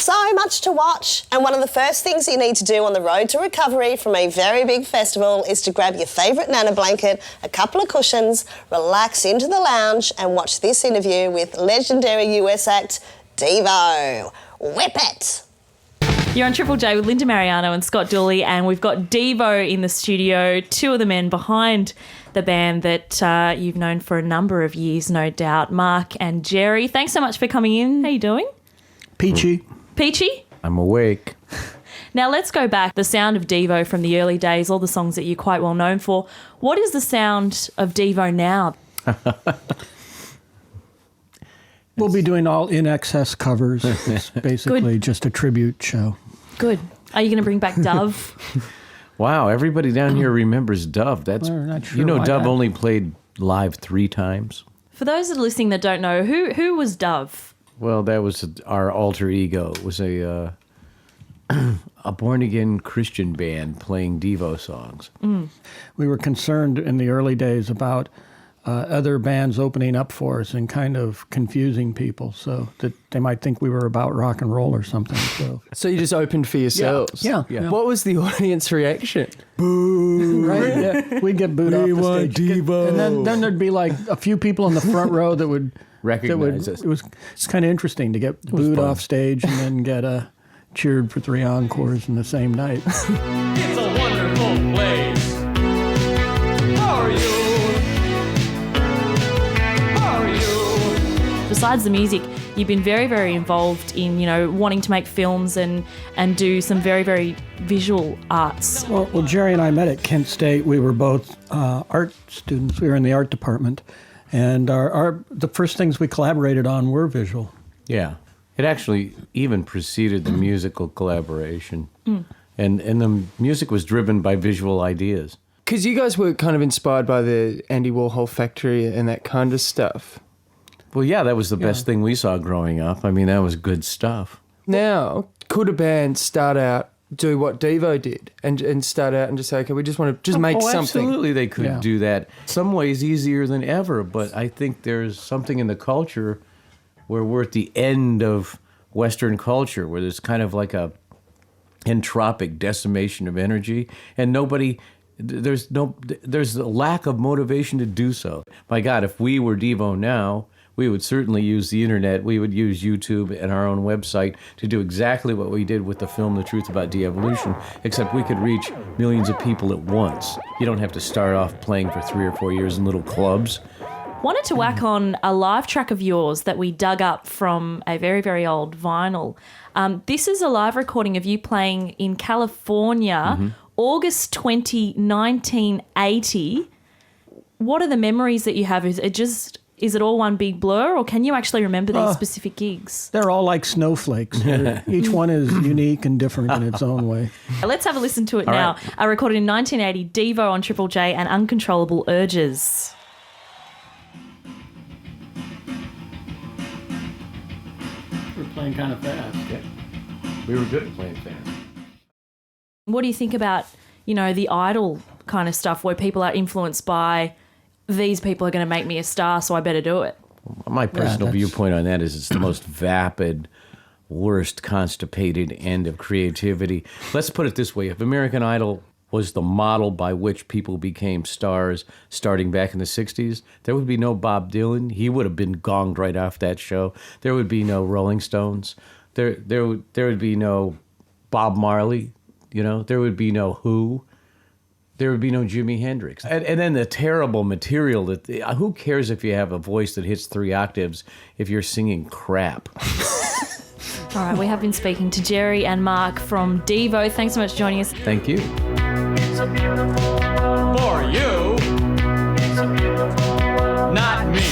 so much to watch, and one of the first things you need to do on the road to recovery from a very big festival is to grab your favourite Nana blanket, a couple of cushions, relax into the lounge and watch this interview with legendary US act Devo. Whip it! You're on Triple J with Linda Mariano and Scott Dooley, and we've got Devo in the studio, two of the men behind the band that you've known for a number of years, no doubt, Mark and Jerry. Thanks so much for coming in. How you doing? Peachy. Peachy? I'm awake. Now let's go back. The sound of Devo from the early days, all the songs that you're quite well known for. What is the sound of Devo now? We'll be doing all In Excess covers. It's basically just a tribute show. Good. Are you going to bring back Dove? Wow, everybody down here remembers Dove. We're not sure you know, why Dove that- only played live 3 times. For those that are listening that don't know, who was Dove? Well, that was our alter ego. It was a born-again Christian band playing Devo songs. We were concerned in the early days about other bands opening up for us and kind of confusing people so that they might think we were about rock and roll or something. So you just opened for yourselves? Yeah. What was the audience reaction? Boo! Right? Yeah. We'd get booed off the stage. Devo. And then there'd be like a few people in the front row that would Recognize us. It's kind of interesting to get booed fun. off stage and then get cheered for 3 encores in the same night. It's a wonderful place. How are you? How are you? Besides the music, you've been very, very involved in, wanting to make films and do some very, very visual arts. Well, Jerry and I met at Kent State. We were both art students. We were in the art department. And the first things we collaborated on were visual. Yeah. It actually even preceded the musical collaboration. And the music was driven by visual ideas. Because you guys were kind of inspired by the Andy Warhol factory and that kind of stuff. Well, yeah, that was the best thing we saw growing up. I mean, that was good stuff. Now, could a band start out, do what Devo did and start out and just say, okay, we just want to just make something? Absolutely, they could Yeah. do that. Some ways easier than ever, but I think there's something in the culture where we're at the end of Western culture, where there's kind of like a entropic decimation of energy, and there's a lack of motivation to do so. My God, if we were Devo now, we would certainly use the internet. We would use YouTube and our own website to do exactly what we did with the film The Truth About De-Evolution, except we could reach millions of people at once. You don't have to start off playing for 3 or 4 years in little clubs. Wanted to whack on a live track of yours that we dug up from a very, very old vinyl. This is a live recording of you playing in California, August 20, 1980. What are the memories that you have? Is it all one big blur, or can you actually remember these specific gigs? They're all like snowflakes. Each one is unique and different in its own way. Let's have a listen to it All now. right. Recorded in 1980, Devo on Triple J and Uncontrollable Urges. We're playing kind of fast. Yeah. We were good at playing fast. What do you think about, the idol kind of stuff where people are influenced by these people are going to make me a star, so I better do it? My personal that's- viewpoint on that is it's the most vapid, worst constipated end of creativity. Let's put it this way. If American Idol was the model by which people became stars starting back in the 60s, there would be no Bob Dylan. He would have been gonged right off that show. There would be no Rolling Stones. There would be no Bob Marley. There would be no Who. There would be no Jimi Hendrix. And then the terrible material that who cares if you have a voice that hits 3 octaves if you're singing crap? All right, we have been speaking to Jerry and Mark from Devo. Thanks so much for joining us. Thank you. For you. Not me.